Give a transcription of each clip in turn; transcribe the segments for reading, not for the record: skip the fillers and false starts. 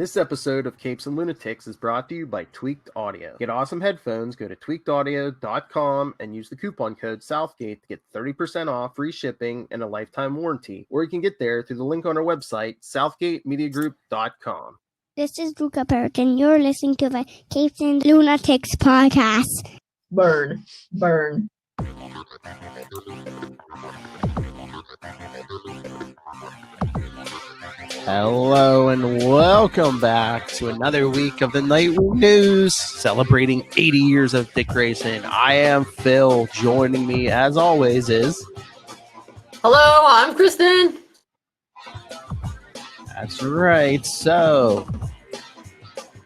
This episode of Capes and Lunatics is brought to you by Tweaked Audio. Get awesome headphones, go to tweakedaudio.com and use the coupon code Southgate to get 30% off, free shipping, and a lifetime warranty. Or you can get there through the link on our website, southgatemediagroup.com. This is Luca Parrott, and you're listening to the Capes and Lunatics Podcast. Burn. Hello and welcome back to another week of the Nightwing News, celebrating 80 years of Dick Grayson. I am Phil. Joining me, as always, is... Hello, I'm Kristen. That's right. So,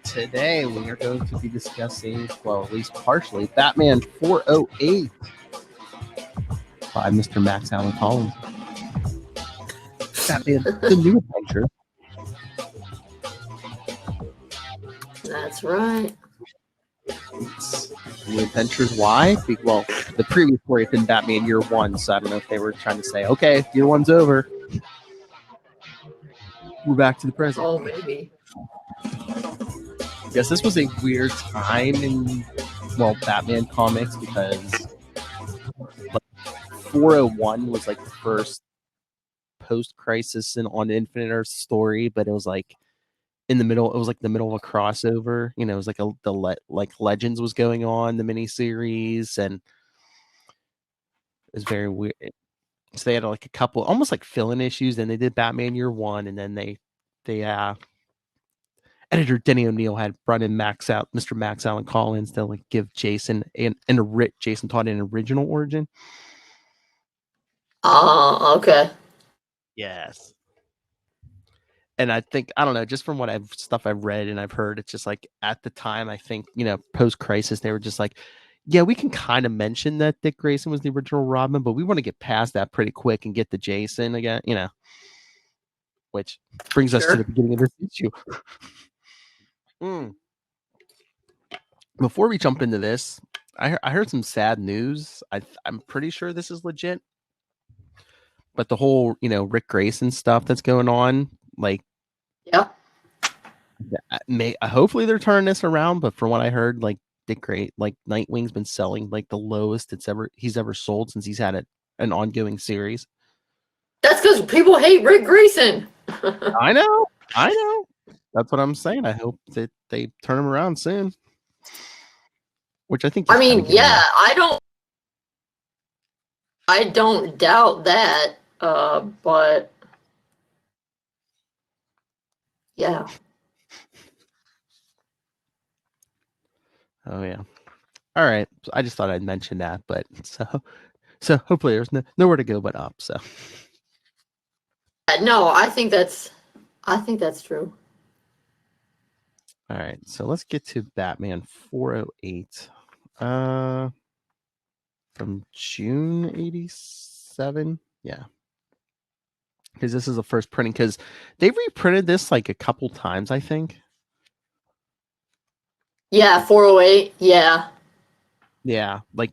today we are going to be discussing, well, at least partially, Batman 408 by Mr. Max Allan Collins. Batman, the new adventure. That's right. New adventures, why? Well, the previous story had been Batman Year One, so I don't know if they were trying to say, okay, Year One's over. We're back to the present. Oh, maybe. I guess this was a weird time in, well, Batman comics because 401 was like the first post-crisis and on Infinite Earth story, but it was like in the middle. It was like the middle of a crossover. You know, it was like Legends was going on, the miniseries, and it was very weird. So they had like a couple, almost like fill-in issues. Then they did Batman Year One, and then they editor Denny O'Neil had brought in Mr. Max Allan Collins to like give Jason Jason Todd an original origin. Oh, okay. Yes. And I think, I don't know, just from what I've read and I've heard, it's just like at the time, I think, you know, post-crisis, they were just like, yeah, we can kind of mention that Dick Grayson was the original Robin, but we want to get past that pretty quick and get to Jason again, you know, which brings us to the beginning of this issue. Before we jump into this, I heard some sad news. I'm pretty sure this is legit. But the whole, you know, Rick Grayson stuff that's going on, like, yeah, hopefully they're turning this around. But from what I heard, like Nightwing's been selling like the lowest he's ever sold since he's had an ongoing series. That's because people hate Rick Grayson. I know. That's what I'm saying. I hope that they turn him around soon. Which I think. I mean, yeah, I don't doubt that. But yeah. Oh yeah. All right. So I just thought I'd mention that, but so hopefully there's nowhere to go but up. So. No, I think that's true. All right. So let's get to Batman 408. From June 87. Yeah. Because this is the first printing, because they reprinted this like a couple times, I think. Yeah, 408. Yeah. Yeah, I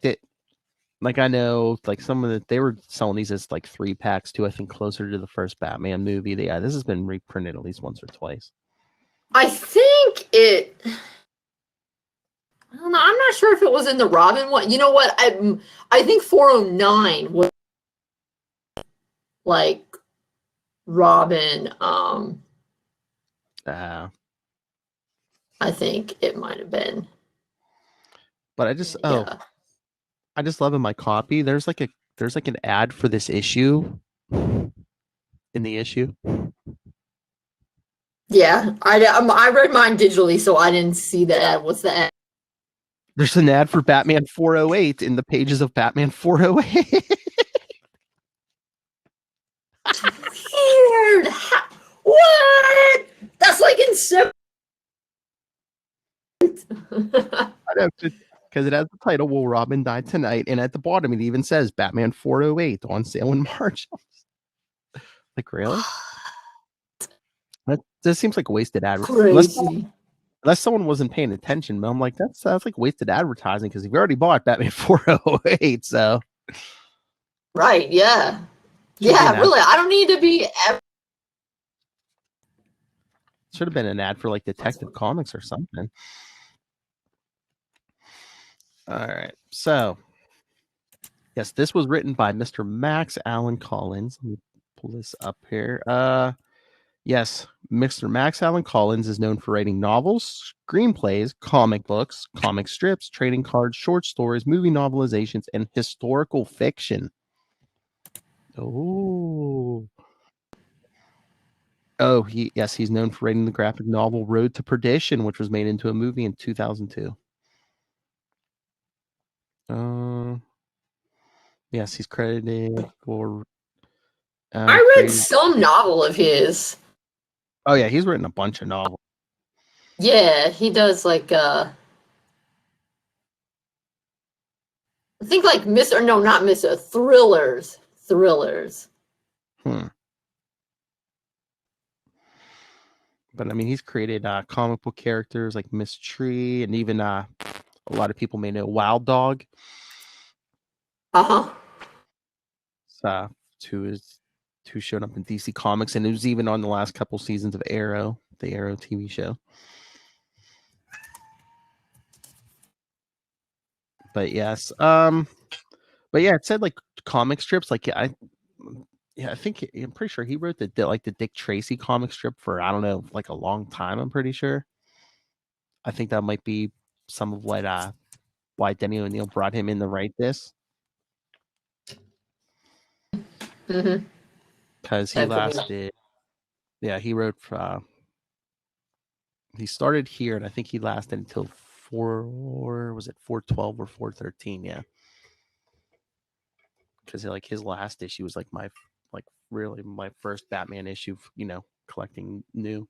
know, like they were selling these as like 3-packs too. I think closer to the first Batman movie. Yeah, this has been reprinted at least once or twice. I think it. I don't know. I'm not sure if it was in the Robin one. You know what? I think 409 was like Robin. I think it might have been. But I just love in my copy. There's like an ad for this issue in the issue. Yeah, I read mine digitally, so I didn't see the ad. What's the ad? There's an ad for Batman 408 in the pages of Batman 408. Weird. What? That's like in 7. I know, because it has the title "Will Robin Die Tonight," and at the bottom it even says Batman 408 on sale in March. Like, really? That seems like a wasted ad. Crazy. Unless someone wasn't paying attention, but I'm like, that's like wasted advertising because you've already bought Batman 408, so. Right, yeah. Yeah, really. I don't need to be Should have been an ad for like Detective Comics or something. All right. So, yes, this was written by Mr. Max Allan Collins. Let me pull this up here. Yes, Mr. Max Allan Collins is known for writing novels, screenplays, comic books, comic strips, trading cards, short stories, movie novelizations, and historical fiction. Oh. Oh, he's known for writing the graphic novel Road to Perdition, which was made into a movie in 2002. Yes, he's credited for. I read some novel of his. Oh yeah, he's written a bunch of novels. Yeah, he does like I think like not Mr. Thrillers. But I mean, he's created comic book characters like Miss Tree, and even a lot of people may know Wild Dog. Who showed up in DC Comics, and it was even on the last couple seasons of Arrow, the Arrow TV show. But yes, but yeah, it said like comic strips. Like I'm pretty sure he wrote the Dick Tracy comic strip for, I don't know, like a long time. I'm pretty sure. I think that might be some of what why Denny O'Neil brought him in to write this. Because he lasted. Yeah, he wrote. He started here, and I think he lasted until 412 or 413? Yeah. Because like his last issue was like really my first Batman issue, collecting new.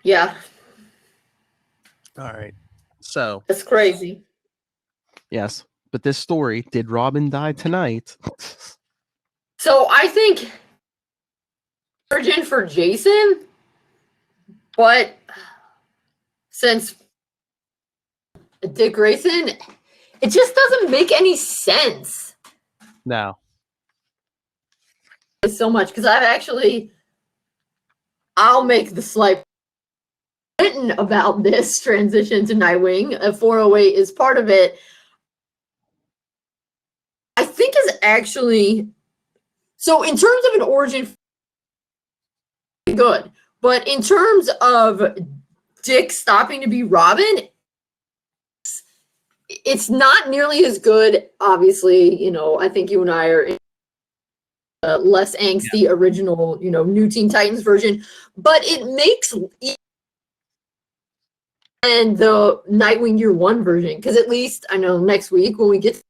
Yeah. All right. So that's crazy. Yes, but this story, did Robin die tonight? So I think origin for Jason, but since Dick Grayson, it just doesn't make any sense. No. So much, because I'll make the slight written about this transition to Nightwing. 408 is part of it. I think is actually, so in terms of an origin, good. But in terms of Dick stopping to be Robin, it's not nearly as good. Obviously, I think you and I are in a less angsty original, New Teen Titans version, but it makes and the Nightwing Year One version, because at least I know next week when we get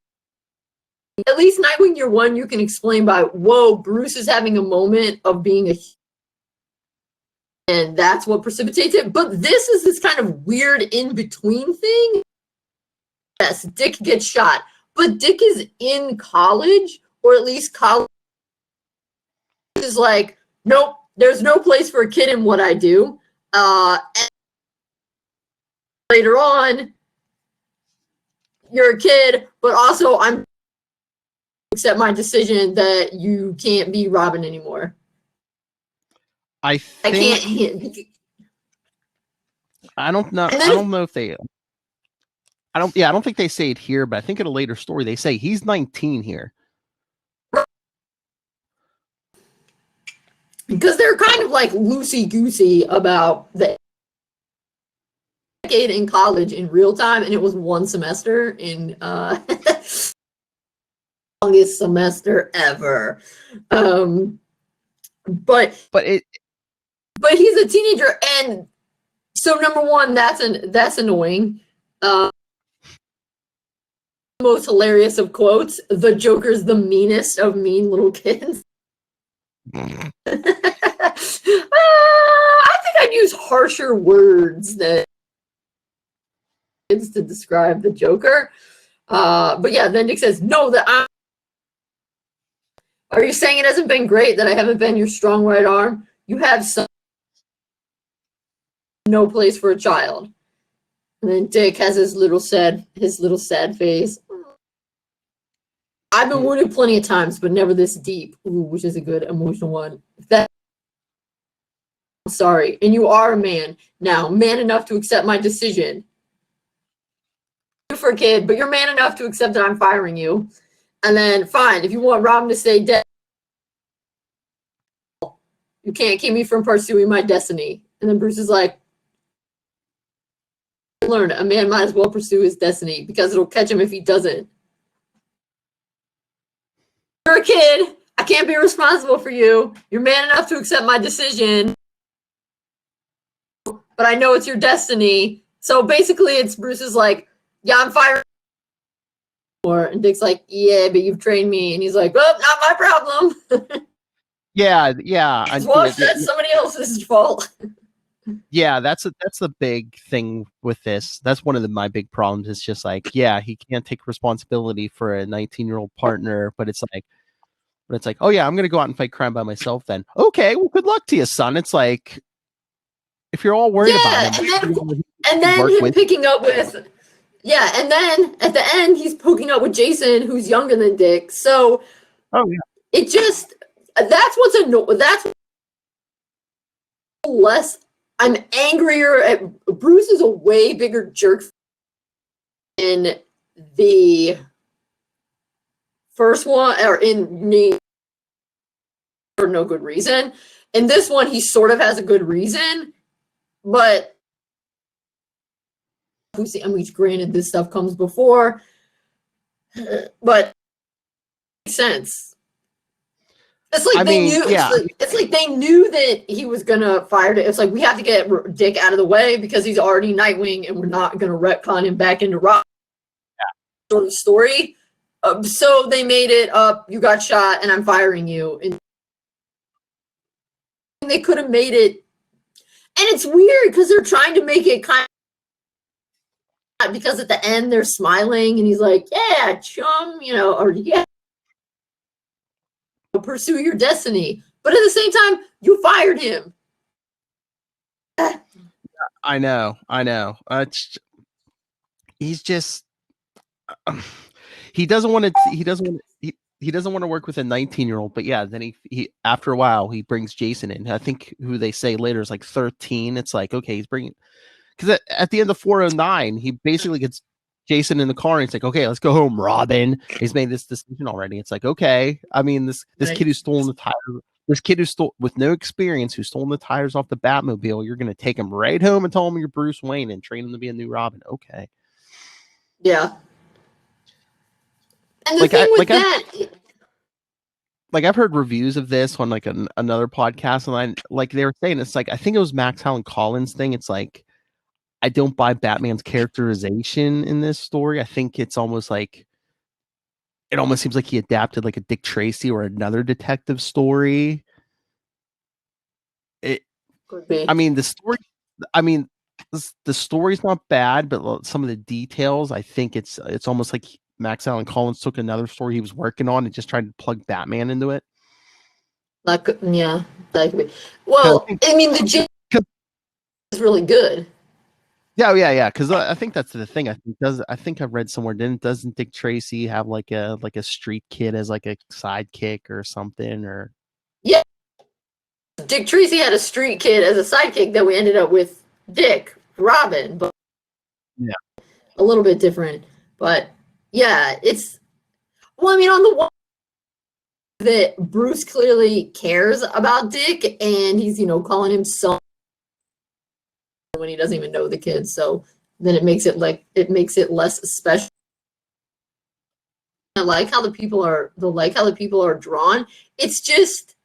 at least Nightwing Year One, you can explain by, whoa, Bruce is having a moment of being and that's what precipitates it. But this is this kind of weird in-between thing. Yes, Dick gets shot, but Dick is in college, or at least college is like, nope, there's no place for a kid in what I do. And later on, you're a kid, but also I'm accept my decision that you can't be Robin anymore. I can't. I don't know. I don't know if they. I don't think they say it here, but I think in a later story they say he's 19 here. Because they're kind of like loosey-goosey about the decade in college in real time, and it was one semester in longest semester ever. But he's a teenager, and so number one, that's annoying. Most hilarious of quotes: "The Joker's the meanest of mean little kids." I think I'd use harsher words than kids to describe the Joker. But yeah, then Dick says, "No, are you saying it hasn't been great that I haven't been your strong right arm? You have no place for a child." And then Dick has his little sad face. I've been wounded plenty of times, but never this deep, which is a good emotional one. I'm sorry. And you are a man now, man enough to accept my decision. For a kid, but you're man enough to accept that I'm firing you. And then, fine, if you want Robin to stay dead, you can't keep me from pursuing my destiny. And then Bruce is like, learn, a man might as well pursue his destiny because it'll catch him if he doesn't. You're a kid. I can't be responsible for you. You're man enough to accept my decision. But I know it's your destiny. So basically, it's Bruce's like, yeah, I'm firing. And Dick's like, yeah, but you've trained me. And he's like, well, not my problem. Yeah. Well, that's somebody else's fault. Yeah, that's the big thing with this. That's one of my big problems. It's just like, yeah, he can't take responsibility for a 19-year-old partner, but it's like, oh yeah, I'm gonna go out and fight crime by myself then. Okay, well, good luck to you, son. It's like, if you're all worried about him, and then him picking up with, yeah, and then at the end he's poking up with Jason, who's younger than Dick. So, oh yeah, it just that's less. I'm angrier at Bruce is a way bigger jerk in the first one, or in me for no good reason. In this one, he sort of has a good reason, but I mean, granted, this stuff comes before, but it makes sense. It's like they knew. Yeah. It's like they knew that he was gonna fire it. It's like, we have to get Dick out of the way because he's already Nightwing, and we're not gonna retcon him back into Rock. Yeah. Sort of story. So they made it up. You got shot, and I'm firing you. And they could have made it. And it's weird because they're trying to make it kind of, because at the end they're smiling, and he's like, "Yeah, chum," or yeah. Pursue your destiny, but at the same time, you fired him. I know. He's just he doesn't want to work with a 19-year-old. But yeah, then he after a while he brings Jason in. I think who they say later is like 13. It's like, okay, he's bringing, because at the end of 409, he basically gets Jason in the car, and it's like, okay, let's go home, Robin. He's made this decision already. It's like, okay. I mean, this kid who's stolen the tires, this kid who stole, with no experience, who's stolen the tires off the Batmobile, you're going to take him right home and tell him you're Bruce Wayne and train him to be a new Robin. Okay. Yeah. And the thing with that, I've heard reviews of this on like another podcast, and they were saying, it's like, I think it was Max Allan Collins thing. It's like, I don't buy Batman's characterization in this story. I think it's almost like, it almost seems like he adapted like a Dick Tracy or another detective story. Could be. I mean, the story's not bad, but some of the details, I think it's almost like Max Allan Collins took another story he was working on and just tried to plug Batman into it. That could be. Well, I mean, the J is really good. Yeah. Because I think that's the thing. I think I've read somewhere. Doesn't Dick Tracy have like a street kid as like a sidekick or something? Or yeah, Dick Tracy had a street kid as a sidekick that we ended up with Dick Robin, but yeah, a little bit different. But yeah, it's, well, I mean, on the one that Bruce clearly cares about Dick, and he's calling him son when he doesn't even know the kid, so then it makes it less special. I like how the people are drawn. It's just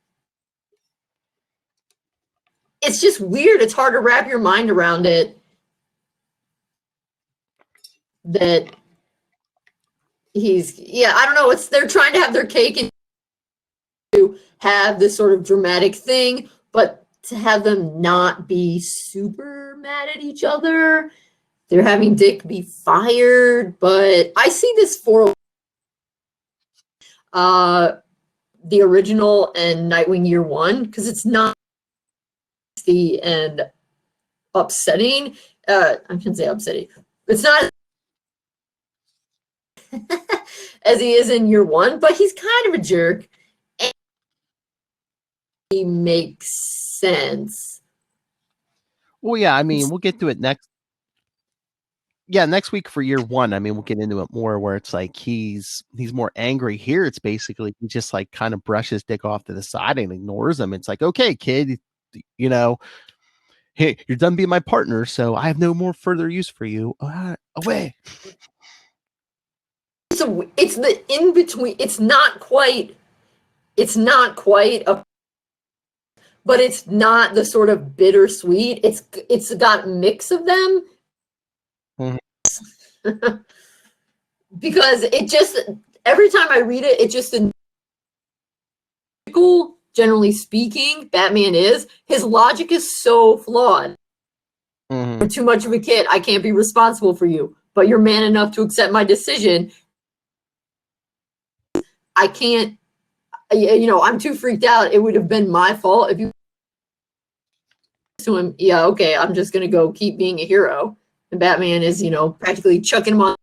weird. It's hard to wrap your mind around it that I don't know, they're trying to have their cake and to have this sort of dramatic thing, but to have them not be super mad at each other. They're having Dick be fired, but I see this for the original and Nightwing Year One, because it's not and upsetting. I shouldn't say upsetting. It's not as he is in Year One, but he's kind of a jerk. And he makes sense. Well, yeah, I mean, we'll get to it next. Yeah, next week for year one. I mean, we'll get into it more where it's like he's more angry. Here, it's basically he just like kind of brushes Dick off to the side and ignores him. It's like, okay, kid, you know, hey, you're done being my partner, so I have no more further use for you. Away. So it's the in between. It's not quite a, but it's not the sort of bittersweet. It's got a mix of them. Mm-hmm. Because it just, every time I read it, it just, generally speaking, Batman is, his logic is so flawed. Mm-hmm. You're too much of a kid. I can't be responsible for you, but you're man enough to accept my decision. I can't, I'm too freaked out. It would have been my fault if you to him, yeah, okay, I'm just going to go keep being a hero. And Batman is, practically chucking him on.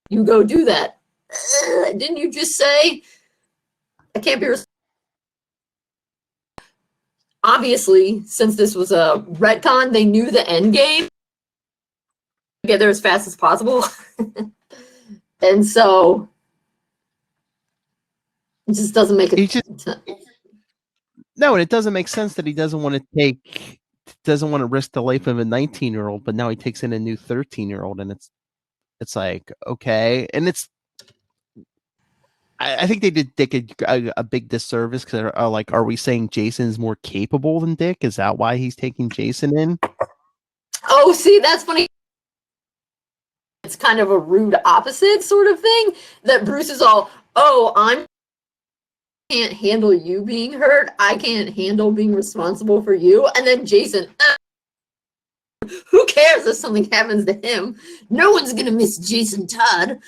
You go do that. Didn't you just say I can't be responsible? Obviously, since this was a retcon, they knew the end game. Get there as fast as possible. And so it just doesn't make No, and it doesn't make sense that he doesn't want to risk the life of a 19-year-old, but now he takes in a new 13-year-old, and it's like, okay. And I think they did Dick a big disservice because are we saying Jason's more capable than Dick? Is that why he's taking Jason in? Oh, see, that's funny. It's kind of a rude opposite sort of thing that Bruce is all, I can't handle you being hurt. I can't handle being responsible for you. And then Jason, who cares if something happens to him? No one's going to miss Jason Todd.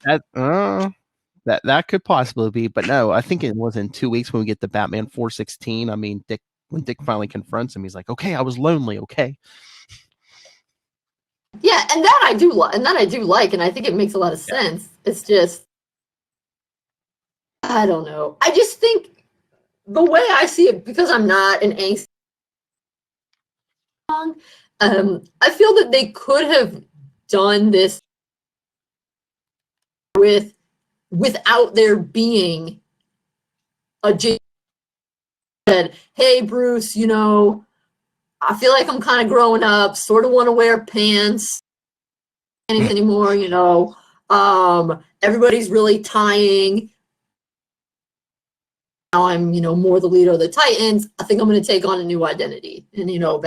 That could possibly be, but no, I think it was in 2 weeks when we get the Batman 416. I mean, when Dick finally confronts him, he's like, okay, I was lonely, okay. Yeah, and that I do like, and I think it makes a lot of sense. It's just, I don't know. I just think the way I see it, because I'm not an angsty, I feel that they could have done this without there being a Jason said, hey, Bruce, I feel like I'm kind of growing up, sort of want to wear pants anymore, everybody's really tying. Now I'm, more the leader of the Titans. I think I'm going to take on a new identity. And, baby's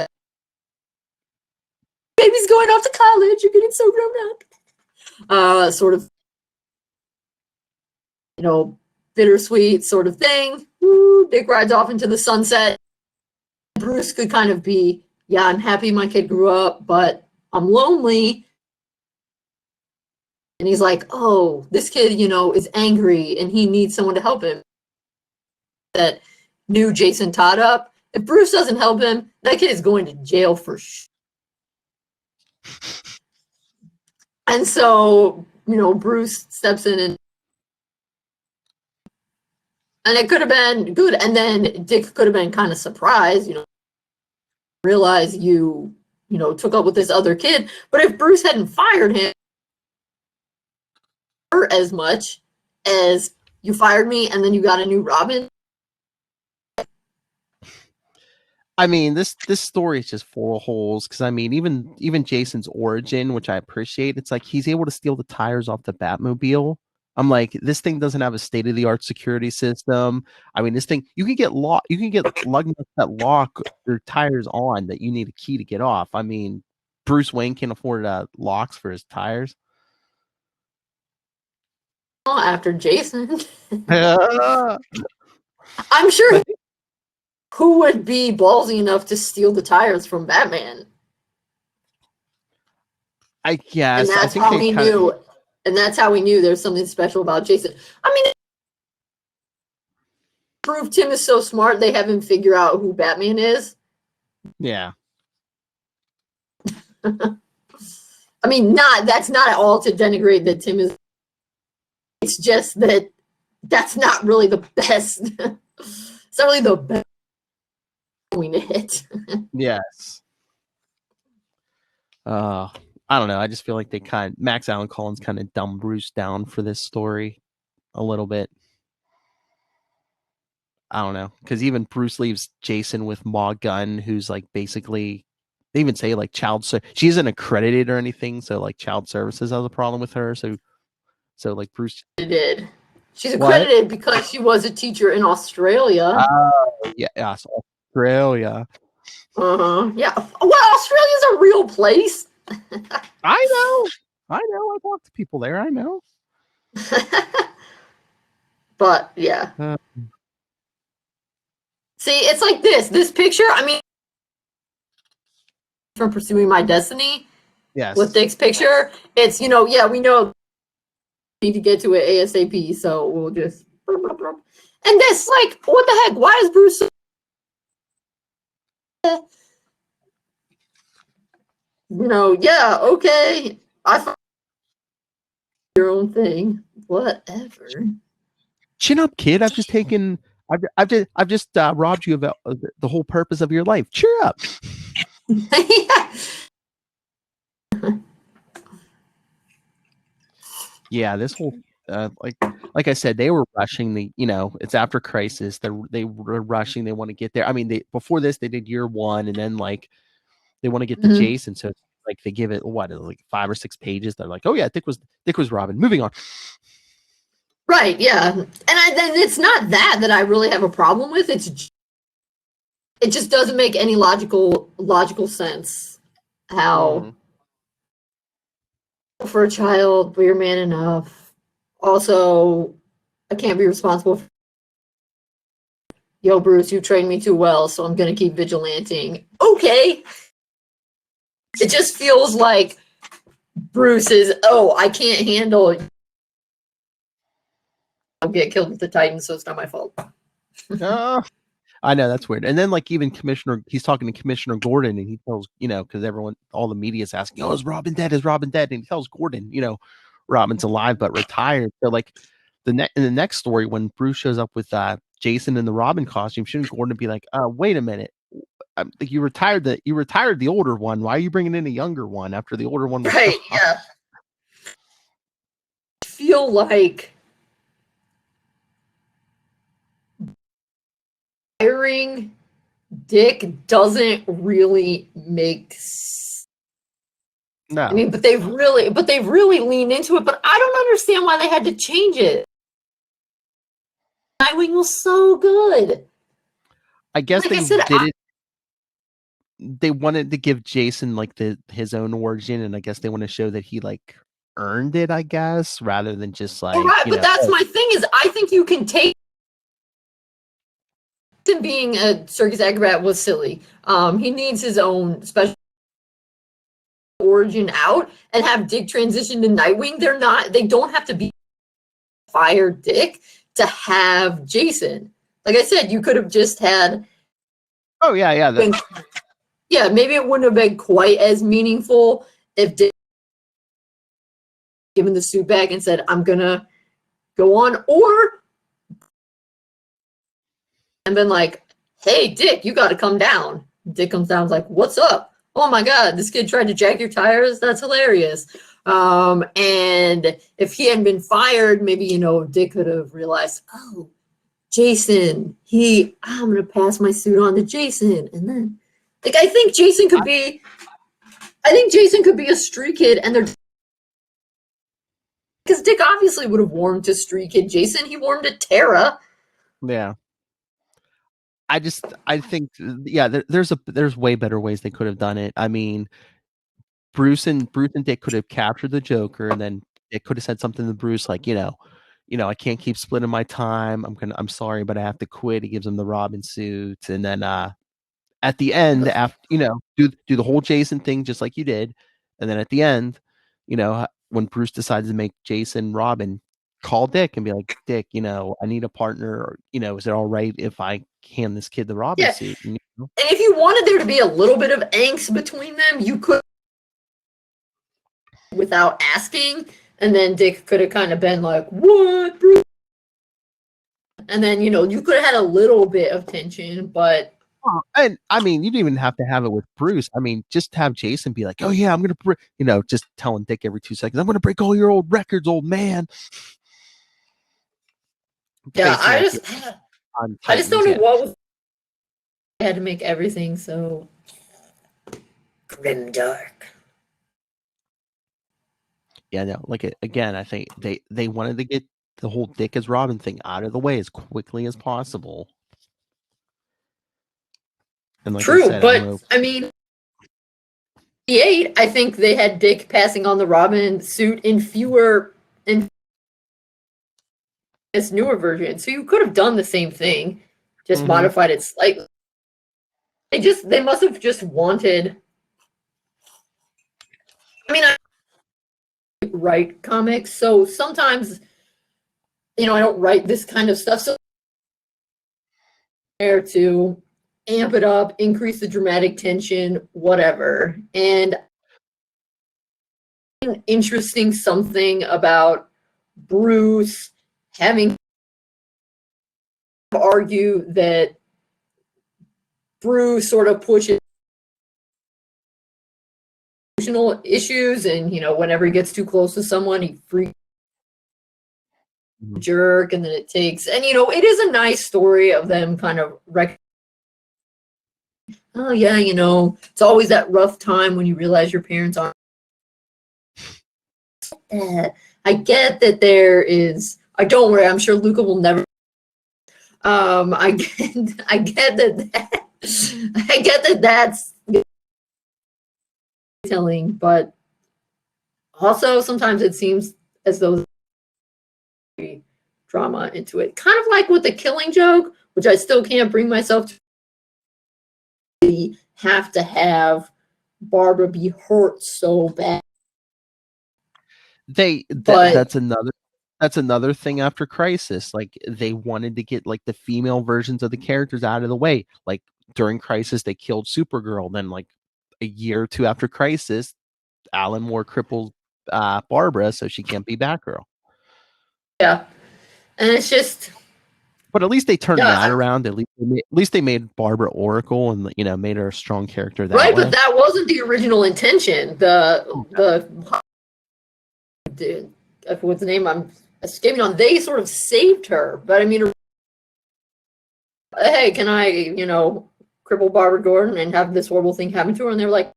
going off to college. You're getting so grown up. Sort of, bittersweet sort of thing. Woo, Dick rides off into the sunset. Bruce could kind of be, yeah, I'm happy my kid grew up, but I'm lonely. And he's like, oh, this kid, is angry and he needs someone to help him. That new Jason Todd up. If Bruce doesn't help him, that kid is going to jail for sure. And so, Bruce steps in and it could have been good. And then Dick could have been kind of surprised, realize you took up with this other kid. But if Bruce hadn't fired him as much as you fired me and then you got a new Robin. I mean, this story is just full of holes because I mean, even Jason's origin, which I appreciate, it's like he's able to steal the tires off the Batmobile. I'm like, this thing doesn't have a state-of-the-art security system. I mean, this thing you can get lug nuts that lock your tires on that you need a key to get off. I mean, Bruce Wayne can't afford locks for his tires. After Jason, I'm sure. Who would be ballsy enough to steal the tires from Batman? I guess. And that's how he knew. And that's how we knew there's something special about Jason. I mean, prove Tim is so smart, they have him figure out who Batman is. Yeah. I mean, that's not at all to denigrate that Tim is. It's just that that's not really the best. It's not really the best doing it. Yes. I don't know. I just feel like Max Allen Collins kind of dumbed Bruce down for this story a little bit. I don't know, because even Bruce leaves Jason with Ma Gunn, who's like basically, they even say like she isn't accredited or anything, so like child services has a problem with her. So like Bruce did. She's accredited because she was a teacher in Australia. Yeah, Australia. Yeah. Well, Australia's a real place. I know. I talk to people there. I know. But yeah. See, it's like this picture. I mean, from Pursuing My Destiny. Yes. With Dick's picture, it's we know need to get to it ASAP, so we'll just. And this, like, what the heck? Why is Bruce? Yeah, okay. I find your own thing. Whatever. Chin up, kid. I've just robbed you of the whole purpose of your life. Cheer up. Yeah, this whole like I said, they were rushing it's after Crisis. They were rushing. They want to get there. I mean, before this they did year one, and then like they want to get to Jason. So like they give it like 5 or 6 pages. They're like, oh yeah, Dick was Robin. Moving on. Right. Yeah, and it's not that I really have a problem with. It just doesn't make any logical sense how. For a child, but you're man enough. Also, I can't be responsible for. Yo, Bruce, you trained me too well, so I'm gonna keep vigilanting. Okay. It just feels like Bruce is, I can't handle it. I'll get killed with the Titans, so it's not my fault. I know, that's weird. And then like even he's talking to Commissioner Gordon, and he tells, because all the media is asking, is Robin dead? Is Robin dead? And he tells Gordon, Robin's alive but retired. So like in the next story, when Bruce shows up with Jason in the Robin costume, shouldn't Gordon be like, wait a minute, you retired the older one. Why are you bringing in a younger one after the older one was right? Yeah. I feel like hiring Dick doesn't really make sense. No. I mean, but they've really leaned into it, but I don't understand why they had to change it. Nightwing was so good. I guess they wanted to give Jason like his own origin, and I guess they want to show that he like earned it, I guess, rather than just like right. But that's my thing is I think you can take him being a circus acrobat was silly. He needs his own special origin out and have Dick transition to Nightwing. They don't have to be fire Dick to have Jason. Like I said, you could have just had. Oh yeah. Yeah, maybe it wouldn't have been quite as meaningful if Dick given the suit back and said, I'm gonna go on, or and been like, hey Dick, you gotta come down. Dick comes down, like, what's up? Oh my god, this kid tried to jack your tires? That's hilarious. And if he hadn't been fired, maybe, Dick could have realized, Jason, I'm gonna pass my suit on to Jason. And then like I think Jason could be a street kid, and they're because Dick obviously would have warmed to street kid Jason. He warmed to Tara. Yeah. I think there's way better ways they could have done it. I mean, Bruce and Dick could have captured the Joker, and then Dick could have said something to Bruce like, I can't keep splitting my time. I'm sorry, but I have to quit. He gives him the Robin suit, and then at the end, after do the whole Jason thing just like you did, and then at the end, when Bruce decides to make Jason Robin, call Dick and be like, Dick, I need a partner. Or, is it all right if I hand this kid the Robin suit? And, and if you wanted there to be a little bit of angst between them, you could without asking, and then Dick could have kind of been like, what, Bruce? And then, you could have had a little bit of tension, but And I mean, you didn't even have to have it with Bruce. I mean, just have Jason be like, "Oh yeah, I'm gonna," just telling Dick every 2 seconds, "I'm gonna break all your old records, old man." Yeah, Basing like on I just don't Titans, know yeah. what was. I had to make everything so grim dark. Yeah, no, like again, I think they wanted to get the whole Dick as Robin thing out of the way as quickly as possible. And like I True, said, I don't but know. I mean, 88, I think they had Dick passing on the Robin suit in this newer version. So you could have done the same thing, just modified it slightly. They must have just wanted. I mean, I write comics, so sometimes I don't write this kind of stuff. So there to amp it up, increase the dramatic tension, whatever. And interesting something about Bruce having to argue that Bruce sort of pushes emotional issues, and whenever he gets too close to someone, he freaks jerk, and then it takes, and it is a nice story of them kind of oh yeah, it's always that rough time when you realize your parents aren't. I get that there is. I don't worry. I'm sure Luca will never. I get that. I get that that's telling, but also sometimes it seems as though there's drama into it. Kind of like with the Killing Joke, which I still can't bring myself to have to have Barbara be hurt so bad. That's another thing after Crisis. Like they wanted to get like the female versions of the characters out of the way. Like during Crisis, they killed Supergirl. Then like a year or two after Crisis, Alan Moore crippled Barbara, so she can't be Batgirl. Yeah, and it's just. But at least they turned that around. At least they made Barbara Oracle and made her a strong character that way. But that wasn't the original intention. What's the name? I'm escaping on. They sort of saved her, but I mean, hey, can I, cripple Barbara Gordon and have this horrible thing happen to her? And they're like,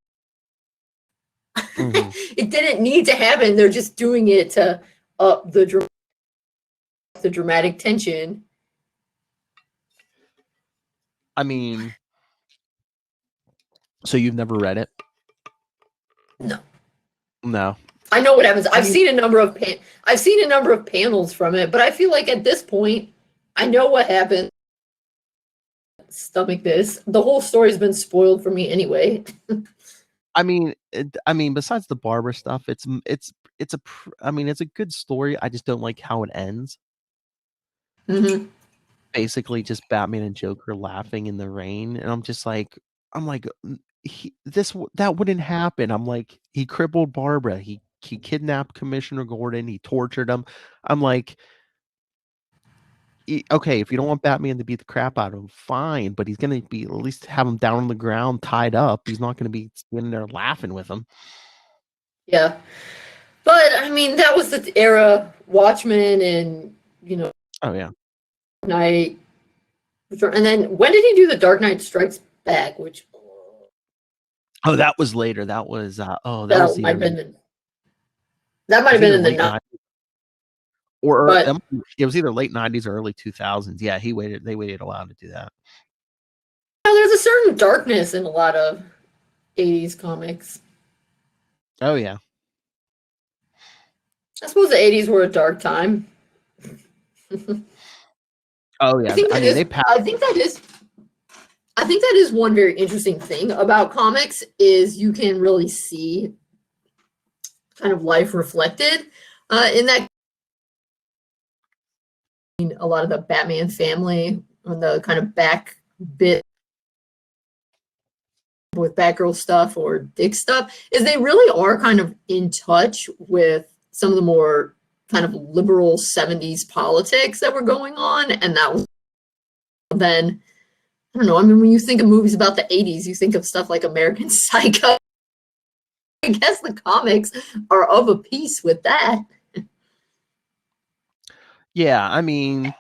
it didn't need to happen. They're just doing it to up the dramatic tension. I mean, so you've never read it? No. I know what happens. I've seen a number of panels from it, but I feel like at this point, I know what happened. Stomach this. The whole story's been spoiled for me anyway. I mean, besides the Barbara stuff, it's a good story. I just don't like how it ends. Mm-hmm. Basically, just Batman and Joker laughing in the rain, and I'm like, that wouldn't happen. I'm like, he crippled Barbara. He kidnapped Commissioner Gordon. He tortured him. I'm like, okay, if you don't want Batman to beat the crap out of him, fine, but he's gonna be at least have him down on the ground, tied up. He's not gonna be sitting there laughing with him. Yeah, but I mean, that was the era, Watchmen, and Oh yeah. Night. And then when did he do the Dark Knight Strikes Back? Which. Oh, that was later. That was that might have been in the 90s. Or it was either late 90s or early 2000s. Yeah, they waited a while to do that. There's a certain darkness in a lot of 80s comics. Oh yeah. I suppose the 80s were a dark time. Oh yeah. I think that is one very interesting thing about comics is you can really see kind of life reflected in that. A lot of the Batman family on the kind of back bit with Batgirl stuff or Dick stuff is they really are kind of in touch with some of the more kind of liberal 70s politics that were going on, and that was then I don't know. I mean, when you think of movies about the 80s, you think of stuff like American Psycho. I guess the comics are of a piece with that. Yeah, I mean,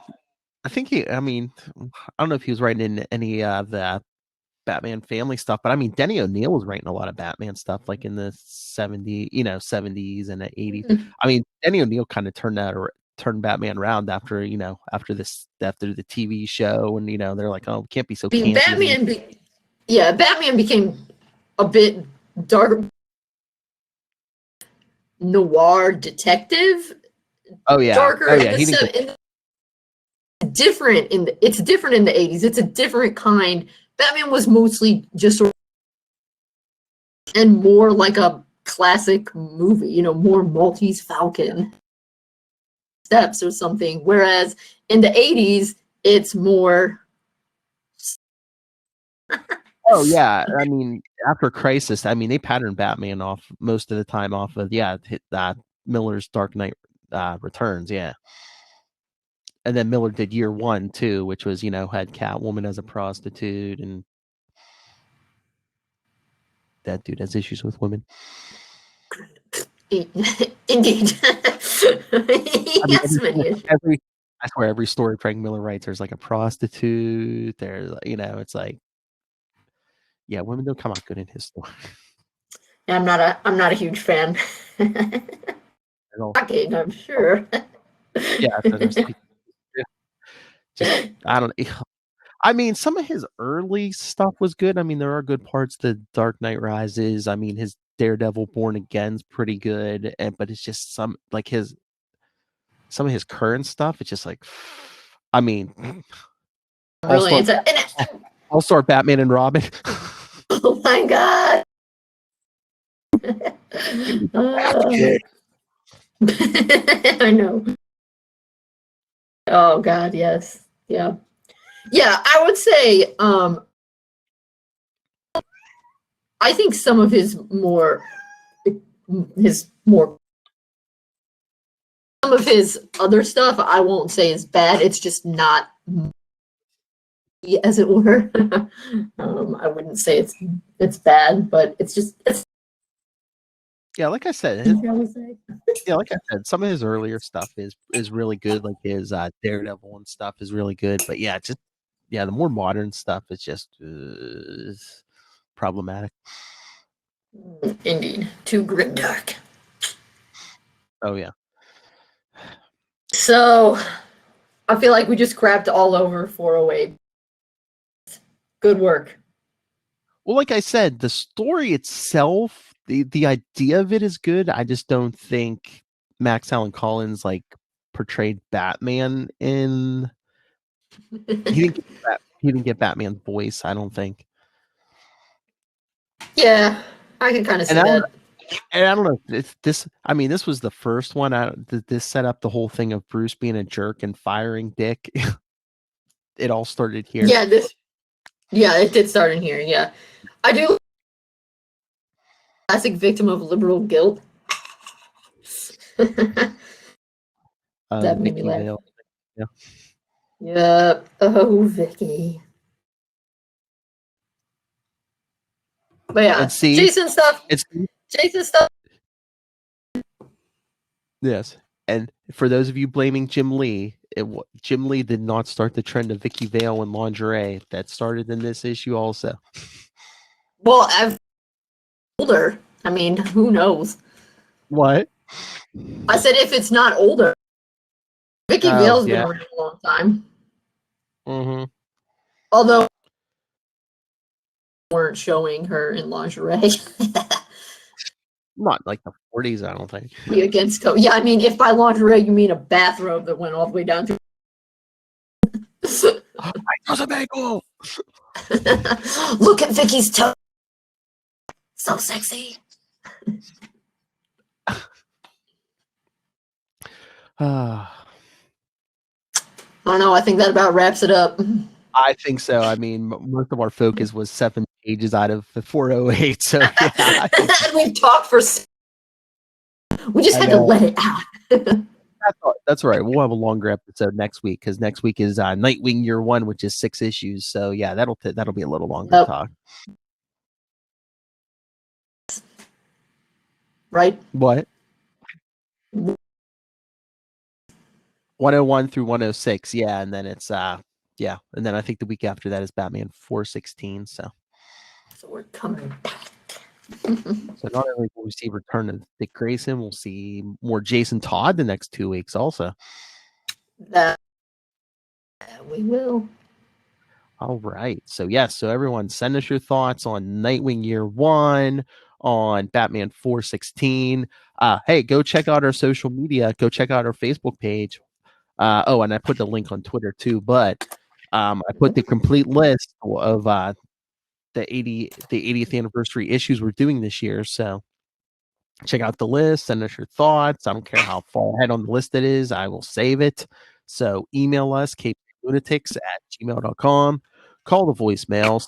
I don't know if he was writing in any of the Batman family stuff, but I mean, Denny O'Neil was writing a lot of Batman stuff, like in the 70s and the 80s. I mean, Denny O'Neil kind of turned Batman around after the TV show, and they're like, oh, can't be so campy. Batman became a bit dark, noir detective. Oh yeah, darker. It's different in the 80s. It's a different kind. Batman was mostly just and more like a classic movie, more Maltese Falcon steps or something. Whereas in the 80s, it's more. Oh yeah, I mean, after Crisis, I mean, they patterned Batman off most of the time off of Miller's Dark Knight Returns, yeah. And then Miller did Year One too, which was had Catwoman as a prostitute, and that dude has issues with women. Indeed. I swear every story Frank Miller writes, there's like a prostitute. There's it's like, yeah, women don't come out good in his story. I'm not a huge fan. Okay, I'm sure. Yeah, just I don't. I mean, some of his early stuff was good. I mean, there are good parts. The Dark Knight Rises. I mean, his Daredevil Born Again's pretty good, but it's just some of his current stuff. It's just like, I mean, All-Star Batman and Robin. Oh my god! I know. Oh god, yes, yeah. I would say I think some of his some of his other stuff I won't say is bad. It's just not, as it were. I wouldn't say it's bad, but it's yeah, like I said, some of his earlier stuff is really good. Like his Daredevil and stuff is really good. But the more modern stuff is just problematic. Indeed, too grimdark. Oh yeah. So, I feel like we just crapped all over 408. Good work. Well, like I said, the story itself, the idea of it is good. I just don't think Max Allan Collins portrayed Batman in. He didn't get Batman's voice, I don't think. Yeah, I can kind of see that. And I don't know if this. I mean, this was the first one. This set up the whole thing of Bruce being a jerk and firing Dick. It all started here. Yeah, it did start in here. Yeah, I do. Classic victim of liberal guilt. That made me laugh. Vale. Yeah. Yep. Oh, Vicky. But yeah, Jason stuff. Jason stuff. Yes, and for those of you blaming Jim Lee, Jim Lee did not start the trend of Vicky Vale and lingerie. That started in this issue also. Well, I've older. I mean, who knows? What? I said if it's not older. Vicky Vale's been around a long time. Mm-hmm. Although weren't showing her in lingerie. Not like the 40s, I don't think. Against code. Yeah, I mean, if by lingerie you mean a bathrobe that went all the way down to. There's a bagel. Look at Vicky's toe. So sexy. I don't know. I think that about wraps it up. I think so. I mean, most of our focus was 7 pages out of the 408. So yeah, we've talked for. We just had to let it out. That's all right. We'll have a longer episode next week because next week is Nightwing Year 1, which is 6 issues. So yeah, that'll be a little longer talk. Right? What? 101 through 106, yeah, and then it's and then I think the week after that is Batman 416. So we're coming back. So not only will we see return of Dick Grayson, we'll see more Jason Todd the next 2 weeks also. That we will. All right. So so everyone send us your thoughts on Nightwing Year 1, on Batman 416. Hey, go check out our social media. Go check out our Facebook page. And I put the link on Twitter too, but I put the complete list of the 80th anniversary issues we're doing this year. So check out the list, send us your thoughts. I don't care how far ahead on the list it is, I will save it. So email us, capesandlunatics@gmail.com. Call the voicemail,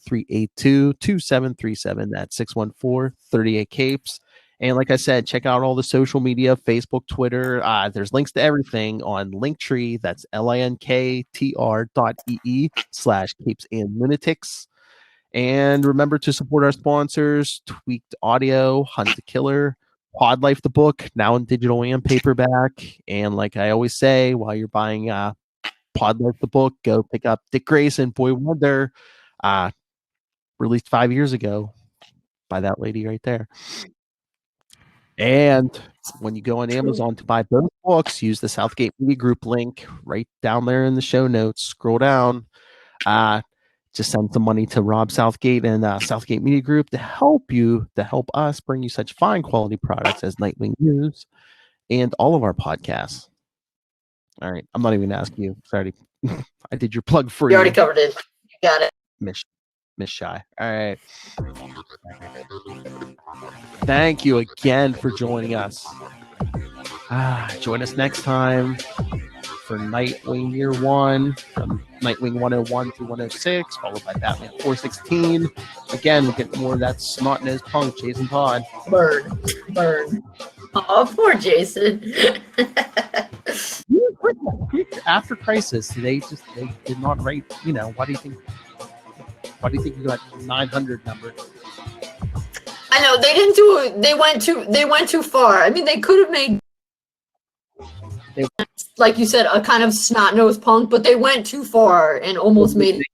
614-382-2737. That's 614-38-CAPES. And like I said, check out all the social media, Facebook, Twitter. There's links to everything on Linktree. That's linktr.ee/capesandlunatics. And remember to support our sponsors, Tweaked Audio, Hunt the Killer, Pod Life the book, now in digital and paperback. And like I always say, while you're buying Pod Life the book, go pick up Dick Grayson, Boy Wonder, released 5 years ago by that lady right there. And when you go on Amazon to buy both books, use the Southgate Media Group link right down there in the show notes. Scroll down. Just send some money to Rob Southgate and Southgate Media Group to help us bring you such fine quality products as Nightwing News and all of our podcasts. All right. I'm not even going to ask you. Sorry. I did your plug for you. You already covered it. You got it. Miss Shy. All right. Thank you again for joining us. Join us next time for Nightwing Year 1, from Nightwing 101 through 106, followed by Batman 416. Again, we'll get more of that snot-nosed punk, Jason Todd. Burn. Oh, poor Jason. After Crisis, they did not write, why do you think you got 900 numbered? I know, they didn't do it. They went too far. I mean, they could have made, like you said, a kind of snot-nosed punk, but they went too far and almost made it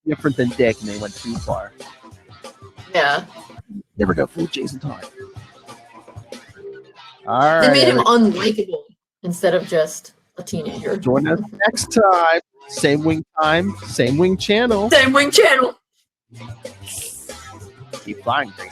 different than Dick, and they went too far. Yeah. Never go full Jason Todd. All right. They made him unlikable instead of just a teenager. Join us next time. Same wing time, same wing channel. Same wing channel. Keep flying, Grayson.